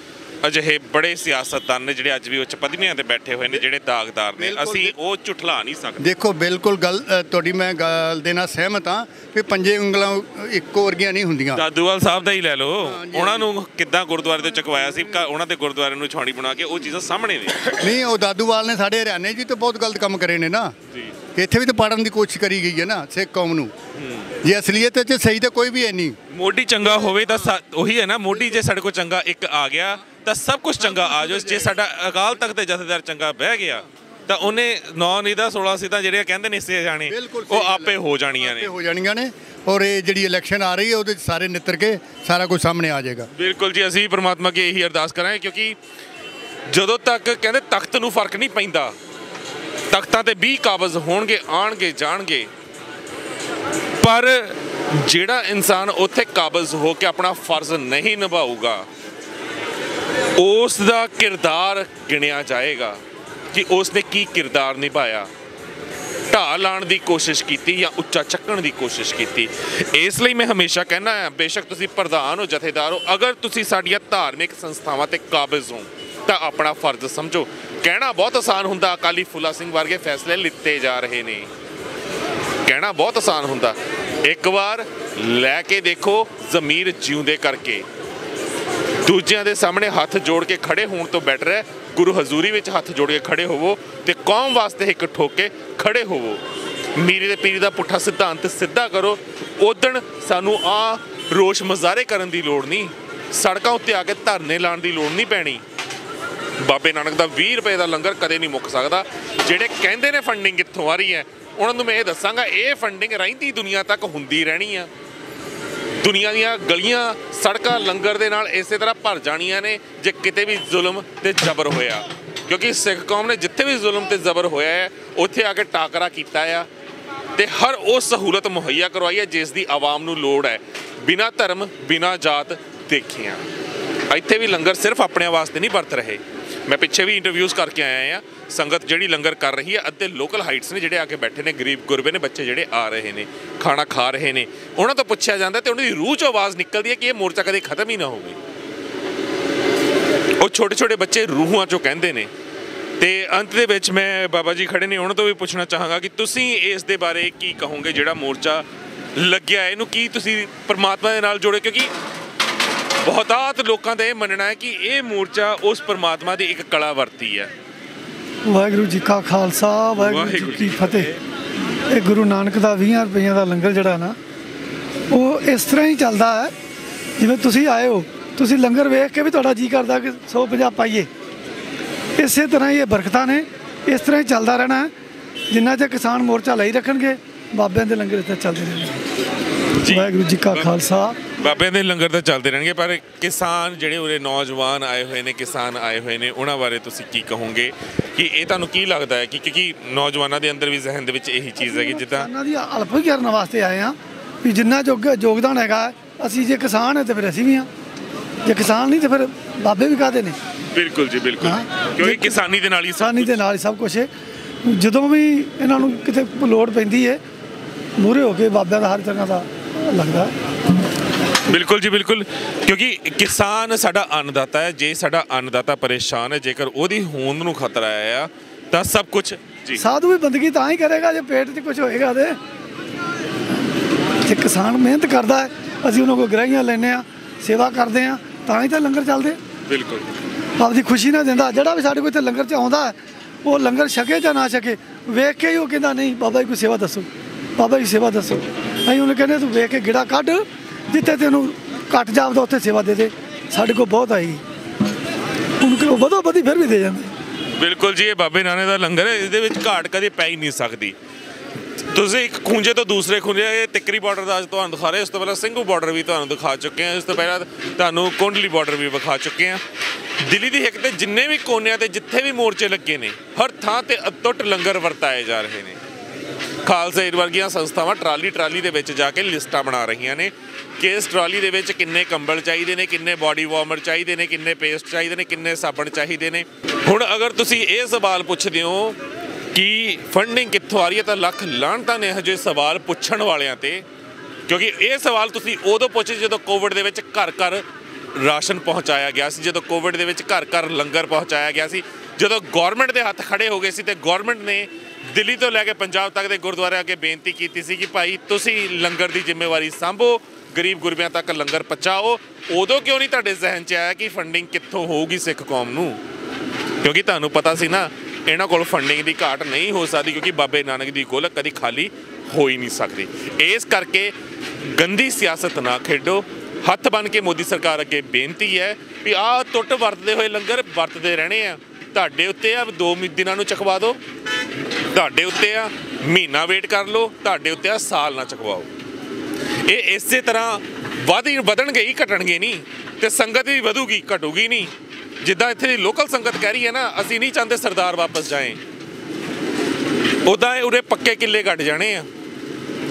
ਅਜਿਹੇ ਬੜੇ ਸਿਆਸਤਦਾਨ ਨੇ ਜਿਹੜੇ ਅੱਜ ਵੀ ਉੱਚ ਪਦਵੀਆਂ ਤੇ ਬੈਠੇ ਹੋਏ ਨੇ ਜਿਹੜੇ ਦਾਗਦਾਰ ਨੇ, ਅਸੀਂ ਉਹ ਝੁਠਲਾ ਨਹੀਂ ਸਕਦੇ। ਦੇਖੋ ਬਿਲਕੁਲ ਗੱਲ ਤੁਹਾਡੀ ਮੈਂ ਗੱਲ ਦੇ ਨਾਲ ਸਹਿਮਤ ਹਾਂ ਕਿ ਪੰਜੇ ਉਂਗਲਾਂ ਇੱਕੋ ਵਰਗੀਆਂ ਨਹੀਂ ਹੁੰਦੀਆਂ। ਦਾਦੂਵਾਲ ਸਾਹਿਬ ਦਾ ਹੀ ਲੈ ਲਓ, ਉਹਨਾਂ ਨੂੰ ਕਿੱਦਾਂ ਗੁਰਦੁਆਰੇ ਤੋਂ ਚੁਕਵਾਇਆ ਸੀ, ਉਹਨਾਂ ਦੇ ਗੁਰਦੁਆਰੇ ਨੂੰ ਛਾਉਣੀ ਬਣਾ ਕੇ, ਉਹ ਚੀਜ਼ਾਂ ਸਾਹਮਣੇ ਨੇ। ਨਹੀਂ, ਉਹ ਦਾਦੂਵਾਲ ਨੇ ਸਾਡੇ ਹਰਿਆਣੇ 'ਚ ਵੀ ਤਾਂ ਬਹੁਤ ਗਲਤ ਕੰਮ ਕਰੇ ਨੇ ਨਾ। ਇੱਥੇ ਵੀ ਤਾਂ ਪਾੜਨ ਦੀ ਕੋਸ਼ਿਸ਼ ਕਰੀ ਗਈ ਹੈ ਨਾ ਸਿੱਖ ਕੌਮ ਨੂੰ। ਜੇ ਅਸਲੀਅਤ 'ਚ ਸਹੀ ਤਾਂ ਕੋਈ ਵੀ ਹੈ ਨਹੀਂ। ਮੋਢੀ ਚੰਗਾ ਹੋਵੇ ਤਾਂ ਉਹੀ ਹੈ ਨਾ, ਮੋਢੀ ਜੇ ਸਾਡੇ ਕੋਲ ਚੰਗਾ ਇੱਕ ਆ ਗਿਆ ਤਾਂ ਸਭ ਕੁਝ ਚੰਗਾ ਆ ਜਾਓ। ਜੇ ਸਾਡਾ ਅਕਾਲ ਤਖਤ ਦੇ ਜਥੇਦਾਰ ਚੰਗਾ ਬਹਿ ਗਿਆ ਤਾਂ ਉਹਨੇ 9 ਨਹੀਂ ਤਾਂ 16 ਸੀਟਾਂ ਜਿਹੜੀਆਂ ਕਹਿੰਦੇ ਨੇ ਹਿੱਸੇ ਜਾਣੇ ਉਹ ਆਪੇ ਹੋ ਜਾਣੀਆਂ ਨੇ। ਔਰ ਇਹ ਜਿਹੜੀ ਇਲੈਕਸ਼ਨ ਆ ਰਹੀ ਹੈ ਉਹਦੇ 'ਚ ਸਾਰੇ ਨਿੱਤਰ ਕੇ ਸਾਰਾ ਕੁਝ ਸਾਹਮਣੇ ਆ ਜਾਏਗਾ। ਬਿਲਕੁਲ ਜੀ, ਅਸੀਂ ਪਰਮਾਤਮਾ ਅੱਗੇ ਇਹੀ ਅਰਦਾਸ ਕਰਾਂਗੇ ਕਿਉਂਕਿ ਜਦੋਂ ਤੱਕ ਕਹਿੰਦੇ ਤਖਤ ਨੂੰ ਫਰਕ ਨਹੀਂ ਪੈਂਦਾ, ਤਖਤਾਂ ਤੇ 20 ਕਾਬਜ਼ ਹੋਣਗੇ, ਆਣਗੇ ਜਾਣਗੇ, ਪਰ ਜਿਹੜਾ ਇਨਸਾਨ ਉੱਥੇ ਕਾਬਜ਼ ਹੋ ਕੇ ਆਪਣਾ ਫਰਜ਼ ਨਹੀਂ ਨਿਭਾਊਗਾ ਉਸ ਦਾ ਕਿਰਦਾਰ ਗਿਣਿਆ ਜਾਏਗਾ ਕਿ ਉਸਨੇ ਕੀ ਕਿਰਦਾਰ ਨਿਭਾਇਆ, ਢਾਹ ਲਾਉਣ ਦੀ ਕੋਸ਼ਿਸ਼ ਕੀਤੀ ਜਾਂ ਉੱਚਾ ਚੱਕਣ ਦੀ ਕੋਸ਼ਿਸ਼ ਕੀਤੀ। ਇਸ ਲਈ ਮੈਂ ਹਮੇਸ਼ਾ ਕਹਿੰਦਾ ਹਾਂ, ਬੇਸ਼ੱਕ ਤੁਸੀਂ ਪ੍ਰਧਾਨ ਹੋ, ਜਥੇਦਾਰ ਹੋ, ਅਗਰ ਤੁਸੀਂ ਸਾਡੀਆਂ ਧਾਰਮਿਕ ਸੰਸਥਾਵਾਂ ਤੇ ਕਾਬਜ਼ ਹੋ ਤਾਂ ਆਪਣਾ ਫਰਜ਼ ਸਮਝੋ। ਕਹਿਣਾ ਬਹੁਤ ਆਸਾਨ ਹੁੰਦਾ ਅਕਾਲੀ ਫੂਲਾ ਸਿੰਘ ਵਰਗੇ ਫੈਸਲੇ ਲਿੱਤੇ ਜਾ ਰਹੇ ਨੇ, ਕਹਿਣਾ ਬਹੁਤ ਆਸਾਨ ਹੁੰਦਾ। ਇੱਕ ਵਾਰ ਲੈ ਕੇ ਦੇਖੋ, ਜ਼ਮੀਰ ਜਿਉਂਦੇ ਕਰਕੇ ਦੂਜਿਆਂ ਦੇ ਸਾਹਮਣੇ ਹੱਥ ਜੋੜ ਕੇ ਖੜੇ ਹੋਣ ਤੋਂ ਬੈਟਰ ਹੈ ਗੁਰੂ ਹਜ਼ੂਰੀ ਵਿੱਚ ਹੱਥ ਜੋੜ ਕੇ ਖੜੇ ਹੋਵੋ ਤੇ ਕੌਮ ਵਾਸਤੇ ਇੱਕ ਠੋਕ ਕੇ ਖੜੇ ਹੋਵੋ। ਮੀਰੀ ਦੇ ਪੀਰੀ ਦਾ ਪੁੱਠਾ ਸਿਧਾਂਤ ਸਿੱਧਾ ਕਰੋ। ਉਦਣ ਸਾਨੂੰ ਆ ਰੋਸ਼ ਮੁਜ਼ਾਹਰੇ ਕਰਨ ਦੀ ਲੋੜ ਨਹੀਂ, ਸੜਕਾਂ ਉੱਤੇ ਆ ਕੇ ਧਰਨੇ ਲਾਉਣ ਦੀ ਲੋੜ ਨਹੀਂ ਪੈਣੀ। ਬਾਬੇ ਨਾਨਕ ਦਾ 20 ਰੁਪਏ ਦਾ ਲੰਗਰ ਕਦੇ ਨਹੀਂ ਮੁੱਕ ਸਕਦਾ। ਜਿਹੜੇ ਕਹਿੰਦੇ ਨੇ ਫੰਡਿੰਗ ਕਿੱਥੋਂ ਆ ਰਹੀ ਹੈ ਉਹਨਾਂ ਨੂੰ ਮੈਂ ਇਹ ਦੱਸਾਂਗਾ, ਇਹ ਫੰਡਿੰਗ ਰਹਿੰਦੀ ਦੁਨੀਆ ਤੱਕ ਹੁੰਦੀ ਰਹਿਣੀ ਆ। ਦੁਨੀਆ ਦੀਆਂ ਗਲੀਆਂ ਸੜਕਾਂ ਲੰਗਰ ਦੇ ਨਾਲ ਇਸੇ ਤਰ੍ਹਾਂ ਭਰ ਜਾਣੀਆਂ ਨੇ ਜੇ ਕਿਤੇ ਵੀ ਜ਼ੁਲਮ ਤੇ ਜ਼ਬਰ ਹੋਇਆ, ਕਿਉਂਕਿ ਸਿੱਖ ਕੌਮ ਨੇ ਜਿੱਥੇ ਵੀ ਜ਼ੁਲਮ ਤੇ ਜ਼ਬਰ ਹੋਇਆ ਹੈ ਉੱਥੇ ਆ ਕੇ ਟਾਕਰਾ ਕੀਤਾ ਆ ਤੇ ਹਰ ਉਹ ਸਹੂਲਤ ਮੁਹੱਈਆ ਕਰਵਾਈ ਹੈ ਜਿਸ ਦੀ ਆਵਾਮ ਨੂੰ ਲੋੜ ਹੈ, ਬਿਨਾਂ ਧਰਮ ਬਿਨਾਂ ਜਾਤ ਦੇਖਿਆ। ਇੱਥੇ ਵੀ ਲੰਗਰ ਸਿਰਫ ਆਪਣਿਆਂ ਵਾਸਤੇ ਨਹੀਂ ਵਰਤ ਰਹੇ। ਮੈਂ ਪਿੱਛੇ ਵੀ ਇੰਟਰਵਿਊਜ਼ ਕਰਕੇ ਆਇਆ ਆ, ਸੰਗਤ ਜਿਹੜੀ ਲੰਗਰ ਕਰ ਰਹੀ ਹੈ ਅੱਧੇ ਲੋਕਲ ਹਾਈਟਸ ਨੇ ਜਿਹੜੇ ਆ ਕੇ ਬੈਠੇ ਨੇ, ਗਰੀਬ ਗੁਰਬੇ ਨੇ, ਬੱਚੇ ਜਿਹੜੇ ਆ ਰਹੇ ਨੇ ਖਾਣਾ ਖਾ ਰਹੇ ਨੇ, ਉਹਨਾਂ ਤੋਂ ਪੁੱਛਿਆ ਜਾਂਦਾ ਤੇ ਉਹਨਾਂ ਦੀ ਰੂਹ 'ਚੋਂ ਆਵਾਜ਼ ਨਿਕਲਦੀ ਹੈ ਕਿ ਇਹ ਮੋਰਚਾ ਕਦੇ ਖਤਮ ਹੀ ਨਾ ਹੋਵੇ। ਉਹ ਛੋਟੇ ਛੋਟੇ ਬੱਚੇ ਰੂਹਾਂ 'ਚੋਂ ਕਹਿੰਦੇ ਨੇ। ਤੇ ਅੰਤ ਦੇ ਵਿੱਚ ਮੈਂ ਬਾਬਾ ਜੀ ਖੜੇ ਨੇ ਉਹਨਾਂ ਤੋਂ ਵੀ ਪੁੱਛਣਾ ਚਾਹਾਂਗਾ ਕਿ ਤੁਸੀਂ ਇਸ ਦੇ ਬਾਰੇ ਕੀ ਕਹੋਗੇ, ਜਿਹੜਾ ਮੋਰਚਾ ਲੱਗਿਆ ਇਹਨੂੰ ਕੀ ਤੁਸੀਂ ਪਰਮਾਤਮਾ ਦੇ ਨਾਲ ਜੋੜੇ, ਕਿਉਂਕਿ ਬਹੁਤਾਤ ਲੋਕਾਂ ਦਾ ਇਹ ਮੰਨਣਾ ਹੈ ਕਿ ਇਹ ਮੋਰਚਾ ਉਸ ਪਰਮਾਤਮਾ ਦੀ ਇੱਕ ਕਲਾ ਵਰਤੀ ਹੈ। ਵਾਹਿਗੁਰੂ ਜੀ ਕਾ ਖਾਲਸਾ ਵਾਹਿਗੁਰੂ ਜੀ ਕੀ ਫਤਿਹ। ਇਹ ਗੁਰੂ ਨਾਨਕ ਦਾ 20 ਰੁਪਈਆਂ ਦਾ ਲੰਗਰ ਜਿਹੜਾ ਨਾ ਉਹ ਇਸ ਤਰ੍ਹਾਂ ਹੀ ਚੱਲਦਾ ਹੈ ਜਿਵੇਂ ਤੁਸੀਂ ਆਏ ਹੋ, ਤੁਸੀਂ ਲੰਗਰ ਵੇਖ ਕੇ ਵੀ ਤੁਹਾਡਾ ਜੀ ਕਰਦਾ ਕਿ 150 ਪਾਈਏ। ਇਸੇ ਤਰ੍ਹਾਂ ਹੀ ਇਹ ਬਰਕਤਾਂ ਨੇ, ਇਸ ਤਰ੍ਹਾਂ ਹੀ ਚੱਲਦਾ ਰਹਿਣਾ। ਜਿੰਨਾ ਚਿਰ ਕਿਸਾਨ ਮੋਰਚਾ ਲਈ ਰੱਖਣਗੇ ਬਾਬਿਆਂ ਦੇ ਲੰਗਰ ਇੱਥੇ ਚੱਲਦੇ ਰਹਿਣਗੇ। ਵਾਹਿਗੁਰੂ ਜੀ ਕਾ ਖਾਲਸਾ। ਬਾਬਿਆਂ ਦੇ ਲੰਗਰ ਤਾਂ ਚੱਲਦੇ ਰਹਿਣਗੇ, ਪਰ ਕਿਸਾਨ ਜਿਹੜੇ ਉਰੇ ਨੌਜਵਾਨ ਆਏ ਹੋਏ ਨੇ, ਕਿਸਾਨ ਆਏ ਹੋਏ ਨੇ, ਉਹਨਾਂ ਬਾਰੇ ਤੁਸੀਂ ਕੀ ਕਹੋਗੇ ਕਿ ਇਹ ਤੁਹਾਨੂੰ ਕੀ ਲੱਗਦਾ ਹੈ ਕਿ ਕਿਉਂਕਿ ਨੌਜਵਾਨਾਂ ਦੇ ਅੰਦਰ ਵੀ ਜ਼ਹਿਨ ਦੇ ਵਿੱਚ ਇਹੀ ਚੀਜ਼ ਹੈ ਕਿ ਜਿੱਦਾਂ ਉਹਨਾਂ ਦੀ ਹਲਪ ਹੀ ਕਰਨ ਵਾਸਤੇ ਆਏ ਹਾਂ ਵੀ ਜਿੰਨਾ ਯੋਗਦਾਨ ਹੈਗਾ, ਅਸੀਂ ਜੇ ਕਿਸਾਨ ਹੈ ਤਾਂ ਫਿਰ ਅਸੀਂ ਵੀ ਹਾਂ, ਜੇ ਕਿਸਾਨ ਨਹੀਂ ਤਾਂ ਫਿਰ ਬਾਬੇ ਵੀ ਕਾਹਦੇ ਨੇ। ਬਿਲਕੁਲ ਜੀ ਬਿਲਕੁਲ, ਕਿਉਂਕਿ ਕਿਸਾਨੀ ਦੇ ਨਾਲ ਹੀ ਸਭ ਕੁਛ ਹੈ। ਜਦੋਂ ਵੀ ਇਹਨਾਂ ਨੂੰ ਕਿਤੇ ਲੋੜ ਪੈਂਦੀ ਹੈ ਮੂਹਰੇ ਹੋ ਕੇ ਬਾਬਿਆਂ ਦਾ ਹਰ ਤਰ੍ਹਾਂ ਦਾ ਲੱਗਦਾ। ਬਿਲਕੁਲ ਜੀ ਬਿਲਕੁਲ, ਕਿਉਂਕਿ ਕਿਸਾਨ ਸਾਡਾ ਅੰਨਦਾਤਾ ਹੈ। ਜੇ ਸਾਡਾ ਅੰਨਦਾਤਾ ਪਰੇਸ਼ਾਨ ਹੈ, ਜੇਕਰ ਉਹਦੀ ਹੋਂਦ ਨੂੰ ਖਤਰਾ ਆਇਆ ਤਾਂ ਸਭ ਕੁਝ ਜੀ। ਸਾਧੂ ਵੀ ਬੰਦਗੀ ਤਾਂ ਹੀ ਕਰੇਗਾ ਜੇ ਪੇਟ 'ਚ ਕੁਝ ਹੋਏਗਾ ਤੇ। ਜੇ ਕਿਸਾਨ ਮਿਹਨਤ ਕਰਦਾ ਹੈ, ਅਸੀਂ ਉਹਨਾਂ ਕੋਲ ਗ੍ਰਾਹੀਆਂ ਲੈਂਦੇ ਹਾਂ, ਸੇਵਾ ਕਰਦੇ ਹਾਂ, ਤਾਂ ਹੀ ਤਾਂ ਲੰਗਰ ਚੱਲਦੇ। ਬਿਲਕੁਲ ਆਪਦੀ ਖੁਸ਼ੀ ਨਾਲ ਦਿੰਦਾ। ਜਿਹੜਾ ਵੀ ਸਾਡੇ ਕੋਲ ਇੱਥੇ ਲੰਗਰ 'ਚ ਆਉਂਦਾ ਹੈ ਉਹ ਲੰਗਰ ਛਕੇ ਜਾਂ ਨਾ ਛਕੇ, ਵੇਖ ਕੇ ਹੀ ਉਹ ਕਹਿੰਦਾ ਨਹੀਂ ਬਾਬਾ ਜੀ ਕੋਈ ਸੇਵਾ ਦੱਸੋ, ਬਾਬਾ ਜੀ ਸੇਵਾ ਦੱਸੋ। ਅਸੀਂ ਉਹਨੂੰ ਕਹਿੰਦੇ ਤੂੰ ਵੇਖ ਕੇ ਗਿੜਾ ਕੱਢ, ਜਿੱਥੇ ਤੈਨੂੰ ਘੱਟ ਜਾਪਦਾ ਉੱਥੇ ਸੇਵਾ ਦੇ ਦੇ। ਸਾਡੇ ਕੋਲ ਬਹੁਤ ਆਈ, ਉਹਨੂੰ ਕਿ ਵਧੋ ਵਧੀ ਫਿਰ ਵੀ ਦੇ ਜਾਂਦੇ। ਬਿਲਕੁਲ ਜੀ, ਇਹ ਬਾਬੇ ਨਾਨਕ ਦਾ ਲੰਗਰ ਹੈ, ਇਹਦੇ ਵਿੱਚ ਘਾਟ ਕਦੇ ਪੈ ਹੀ ਨਹੀਂ ਸਕਦੀ। ਤੁਸੀਂ ਇੱਕ ਖੂੰਜੇ ਤੋਂ ਦੂਸਰੇ ਖੂੰਜੇ, ਇਹ ਤਿੱਕਰੀ ਬਾਰਡਰ ਦਾ ਅੱਜ ਤੁਹਾਨੂੰ ਦਿਖਾ ਰਹੇ, ਉਸ ਤੋਂ ਪਹਿਲਾਂ ਸਿੰਘੂ ਬਾਰਡਰ ਵੀ ਤੁਹਾਨੂੰ ਦਿਖਾ ਚੁੱਕੇ ਹਾਂ, ਇਸ ਤੋਂ ਪਹਿਲਾਂ ਤੁਹਾਨੂੰ ਕੋਂਡਲੀ ਬਾਰਡਰ ਵੀ ਵਿਖਾ ਚੁੱਕੇ ਹਾਂ। ਦਿੱਲੀ ਦੀ ਹਿੱਕ ਤੇ ਜਿੰਨੇ ਵੀ ਕੋਨਿਆਂ ਤੇ ਜਿੱਥੇ ਵੀ ਮੋਰਚੇ ਲੱਗੇ ਨੇ, ਹਰ ਥਾਂ ਤੇ ਅਟੁੱਟ ਲੰਗਰ ਵਰਤਾਏ ਜਾ ਰਹੇ ਨੇ। ਖਾਲਸਾ ਏਡ ਵਰਗੀਆਂ ਸੰਸਥਾਵਾਂ ਟਰਾਲੀ ਦੇ ਵਿੱਚ ਜਾ ਕੇ ਲਿਸਟਾਂ ਬਣਾ ਰਹੀਆਂ ਨੇ ਕਿ ਇਸ ਟਰਾਲੀ ਦੇ ਵਿੱਚ ਕਿੰਨੇ ਕੰਬਲ ਚਾਹੀਦੇ ਨੇ, ਕਿੰਨੇ ਬਾਡੀ ਵਾਰਮਰ ਚਾਹੀਦੇ ਨੇ, ਕਿੰਨੇ ਪੇਸਟ ਚਾਹੀਦੇ ਨੇ, ਕਿੰਨੇ ਸਾਬਣ ਚਾਹੀਦੇ ਨੇ। ਹੁਣ ਅਗਰ ਤੁਸੀਂ ਇਹ ਸਵਾਲ ਪੁੱਛਦੇ ਹੋ ਕਿ ਫੰਡਿੰਗ ਕਿੱਥੋਂ ਆ ਰਹੀ ਹੈ ਤਾਂ ਲੱਖ ਲਾਹਨਤਾਂ ਨੇ ਇਹੋ ਜਿਹੇ ਸਵਾਲ ਪੁੱਛਣ ਵਾਲਿਆਂ ਤੇ, ਕਿਉਂਕਿ ਇਹ ਸਵਾਲ ਤੁਸੀਂ ਉਦੋਂ ਪੁੱਛੇ ਜਦੋਂ ਕੋਵਿਡ ਦੇ ਵਿੱਚ ਘਰ ਘਰ ਰਾਸ਼ਨ ਪਹੁੰਚਾਇਆ ਗਿਆ ਸੀ, ਜਦੋਂ ਕੋਵਿਡ ਦੇ ਵਿੱਚ ਘਰ ਘਰ ਲੰਗਰ ਪਹੁੰਚਾਇਆ ਗਿਆ ਸੀ, ਜਦੋਂ ਗੌਰਮੈਂਟ ਦੇ ਹੱਥ ਖੜੇ ਹੋ ਗਏ ਸੀ ਤੇ ਗੌਰਮੈਂਟ ਨੇ ਦਿੱਲੀ ਤੋਂ ਲੈ ਕੇ ਪੰਜਾਬ ਤੱਕ ਦੇ ਗੁਰਦੁਆਰਿਆਂ ਅੱਗੇ ਬੇਨਤੀ ਕੀਤੀ ਸੀ ਕਿ ਭਾਈ ਤੁਸੀਂ ਲੰਗਰ ਦੀ ਜ਼ਿੰਮੇਵਾਰੀ ਸੰਭੋ, ਗਰੀਬ ਗੁਰਬਿਆਂ ਤੱਕ ਲੰਗਰ ਪਹੁੰਚਾਓ। ਉਦੋਂ ਕਿਉਂ ਨਹੀਂ ਤੁਹਾਡੇ ਜ਼ਿਹਨ 'ਚ ਆਇਆ ਕਿ ਫੰਡਿੰਗ ਕਿੱਥੋਂ ਹੋਊਗੀ ਸਿੱਖ ਕੌਮ ਨੂੰ? ਕਿਉਂਕਿ ਤੁਹਾਨੂੰ ਪਤਾ ਸੀ ਨਾ ਇਹਨਾਂ ਕੋਲ ਫੰਡਿੰਗ ਦੀ ਘਾਟ ਨਹੀਂ ਹੋ ਸਕਦੀ, ਕਿਉਂਕਿ ਬਾਬੇ ਨਾਨਕ ਦੀ ਗੋਲਕ ਕਦੀ ਖਾਲੀ ਹੋ ਹੀ ਨਹੀਂ ਸਕਦੀ। ਇਸ ਕਰਕੇ ਗੰਦੀ ਸਿਆਸਤ ਨਾ ਖੇਡੋ। ਹੱਥ ਬਣ ਕੇ ਮੋਦੀ ਸਰਕਾਰ ਅੱਗੇ ਬੇਨਤੀ ਹੈ ਵੀ ਆਹ ਟੁੱਟ ਵਰਤਦੇ ਹੋਏ ਲੰਗਰ ਵਰਤਦੇ ਰਹਿਣੇ ਆ। ਤੁਹਾਡੇ ਉੱਤੇ ਆ 2 ਦਿਨਾਂ ਨੂੰ ਚਕਵਾ ਦਿਓ, ਤੁਹਾਡੇ ਉੱਤੇ ਆ ਮਹੀਨਾ ਵੇਟ ਕਰ ਲਓ, ਤੁਹਾਡੇ ਉੱਤੇ ਆ ਸਾਲ ਨਾ ਚਕਵਾਓ। ਇਹ ਇਸੇ ਤਰ੍ਹਾਂ ਵਧਣਗੇ ਹੀ, ਘਟਣਗੇ ਨਹੀਂ, ਤੇ ਸੰਗਤ ਵੀ ਵਧੂਗੀ ਘਟੂਗੀ ਨਹੀਂ। ਜਿੱਦਾਂ ਇੱਥੇ ਦੀ ਲੋਕਲ ਸੰਗਤ ਕਹਿ ਰਹੀ ਹੈ ਨਾ, ਅਸੀਂ ਨਹੀਂ ਚਾਹੁੰਦੇ ਸਰਦਾਰ ਵਾਪਸ ਜਾਏ, ਉੱਦਾਂ ਉਰੇ ਪੱਕੇ ਕਿੱਲੇ ਘਟ ਜਾਣੇ ਆ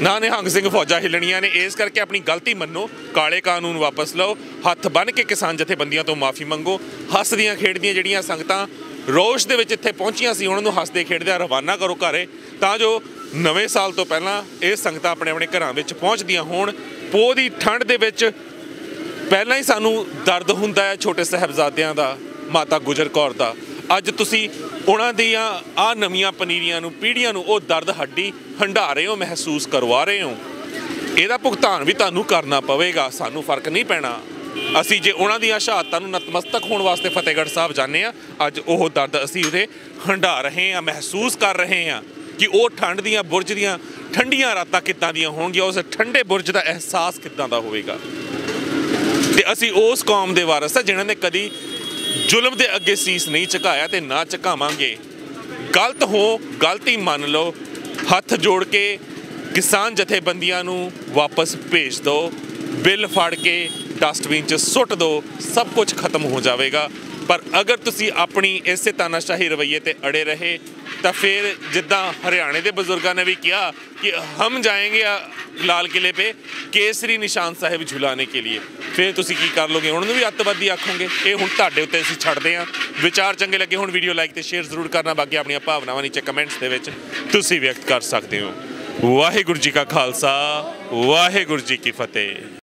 ਨਾ। ਨਿਹੰਗ ਸਿੰਘ ਫੌਜਾਂ ਹਿੱਲਣੀਆਂ ਨੇ। ਇਸ ਕਰਕੇ ਆਪਣੀ ਗਲਤੀ ਮੰਨੋ, ਕਾਲੇ ਕਾਨੂੰਨ ਵਾਪਸ ਲਓ, ਹੱਥ ਬੰਨ੍ਹ ਕੇ ਕਿਸਾਨ ਜਥੇਬੰਦੀਆਂ ਤੋਂ ਮਾਫੀ ਮੰਗੋ। ਹੱਸਦੀਆਂ ਖੇਡਦੀਆਂ ਜਿਹੜੀਆਂ ਸੰਗਤਾਂ ਰੋਸ਼ ਦੇ ਵਿੱਚ ਇੱਥੇ ਪਹੁੰਚੀਆਂ ਸੀ, ਉਹਨਾਂ ਨੂੰ ਹੱਸਦੇ ਖੇਡਦਿਆਂ ਰਵਾਨਾ ਕਰੋ ਘਰੇ, ਤਾਂ ਜੋ ਨਵੇਂ ਸਾਲ ਤੋਂ ਪਹਿਲਾਂ ਇਹ ਸੰਗਤਾਂ ਆਪਣੇ ਆਪਣੇ ਘਰਾਂ ਵਿੱਚ ਪਹੁੰਚਦੀਆਂ ਹੋਣ। ਪੋਹ ਦੀ ਠੰਡ ਦੇ ਵਿੱਚ ਪਹਿਲਾਂ ਹੀ ਸਾਨੂੰ ਦਰਦ ਹੁੰਦਾ ਹੈ ਛੋਟੇ ਸਾਹਿਬਜ਼ਾਦਿਆਂ ਦਾ, ਮਾਤਾ ਗੁਜਰ ਕੌਰ ਦਾ। ਅੱਜ ਤੁਸੀਂ ਉਹਨਾਂ ਦੀਆਂ ਆਹ ਨਵੀਆਂ ਪਨੀਰੀਆਂ ਨੂੰ, ਪੀੜ੍ਹੀਆਂ ਨੂੰ ਉਹ ਦਰਦ ਹੱਡੀ ਹੰਢਾ ਰਹੇ ਹੋ, ਮਹਿਸੂਸ ਕਰਵਾ ਰਹੇ ਹੋ। ਇਹਦਾ ਭੁਗਤਾਨ ਵੀ ਤੁਹਾਨੂੰ ਕਰਨਾ ਪਵੇਗਾ, ਸਾਨੂੰ ਫਰਕ ਨਹੀਂ ਪੈਣਾ। ਅਸੀਂ ਜੇ ਉਹਨਾਂ ਦੀਆਂ ਸ਼ਹਾਦਤਾਂ ਨੂੰ ਨਤਮਸਤਕ ਹੋਣ ਵਾਸਤੇ ਫਤਿਹਗੜ੍ਹ ਸਾਹਿਬ ਜਾਂਦੇ ਹਾਂ, ਅੱਜ ਉਹ ਦਰਦ ਅਸੀਂ ਉਹਦੇ ਹੰਢਾ ਰਹੇ ਹਾਂ, ਮਹਿਸੂਸ ਕਰ ਰਹੇ ਹਾਂ ਕਿ ਉਹ ਠੰਡ ਦੀਆਂ ਬੁਰਜ ਦੀਆਂ ਠੰਡੀਆਂ ਰਾਤਾਂ ਕਿੱਦਾਂ ਦੀਆਂ ਹੋਣਗੀਆਂ, ਉਸ ਠੰਡੇ ਬੁਰਜ ਦਾ ਅਹਿਸਾਸ ਕਿੱਦਾਂ ਦਾ ਹੋਵੇਗਾ। ਤੇ ਅਸੀਂ ਉਸ ਕੌਮ ਦੇ ਵਾਰਸ ਹਾਂ ਜਿਨ੍ਹਾਂ ਨੇ ਕਦੀ ਜ਼ੁਲਮ ਦੇ ਅੱਗੇ ਸੀਸ ਨਹੀਂ ਝੁਕਾਇਆ ਤੇ ਨਾ ਝੁਕਾਵਾਂਗੇ। ਗਲਤ ਹੋ, ਗਲਤੀ ਮੰਨ ਲਓ, ਹੱਥ ਜੋੜ ਕੇ ਕਿਸਾਨ ਜਥੇਬੰਦੀਆਂ ਨੂੰ ਵਾਪਸ ਭੇਜ ਦਿਓ, ਬਿੱਲ ਫੜ ਕੇ ਡਸਟਬਿਨ 'ਚ ਸੁੱਟ ਦਿਓ, ਸਭ ਕੁਝ ਖਤਮ ਹੋ ਜਾਵੇਗਾ। ਪਰ ਅਗਰ ਤੁਸੀਂ ਆਪਣੀ ਇਸੇ ਤਾਨਾਸ਼ਾਹੀ ਰਵੱਈਏ ਤੇ ਅੜੇ ਰਹੇ ਤਾਂ ਫਿਰ ਜਿੱਦਾਂ ਹਰਿਆਣੇ ਦੇ ਬਜ਼ੁਰਗਾਂ ਨੇ ਵੀ ਕਿਹਾ ਕਿ ਹਮ ਜਾਏਂਗੇ ਲਾਲ ਕਿਲੇ ਪੇ ਕੇਸਰੀ ਨਿਸ਼ਾਨ ਸਾਹਿਬ ਝੁਲਾਣੇ ਕੇ ਲਈ, ਫਿਰ ਤੁਸੀਂ ਕੀ ਕਰ ਲੋਗੇ? ਉਹਨਾਂ ਨੂੰ ਵੀ ਅੱਤਵਾਦੀ ਆਖੋਗੇ? ਇਹ ਹੁਣ ਤੁਹਾਡੇ ਉੱਤੇ ਅਸੀਂ ਛੱਡਦੇ ਹਾਂ। ਵਿਚਾਰ ਚੰਗੇ ਲੱਗੇ ਹੁਣ ਵੀਡੀਓ ਲਾਈਕ ਤੇ ਸ਼ੇਅਰ ਜ਼ਰੂਰ ਕਰਨਾ, ਬਾਕੀ ਆਪਣੀਆਂ ਭਾਵਨਾਵਾਂ ਨੀਚੇ ਕਮੈਂਟਸ ਦੇ ਵਿੱਚ ਤੁਸੀਂ ਵਿਅਕਤ ਕਰ ਸਕਦੇ ਹੋ। ਵਾਹਿਗੁਰੂ ਜੀ ਕਾ ਖਾਲਸਾ, ਵਾਹਿਗੁਰੂ ਜੀ ਕੀ ਫਤਿਹ।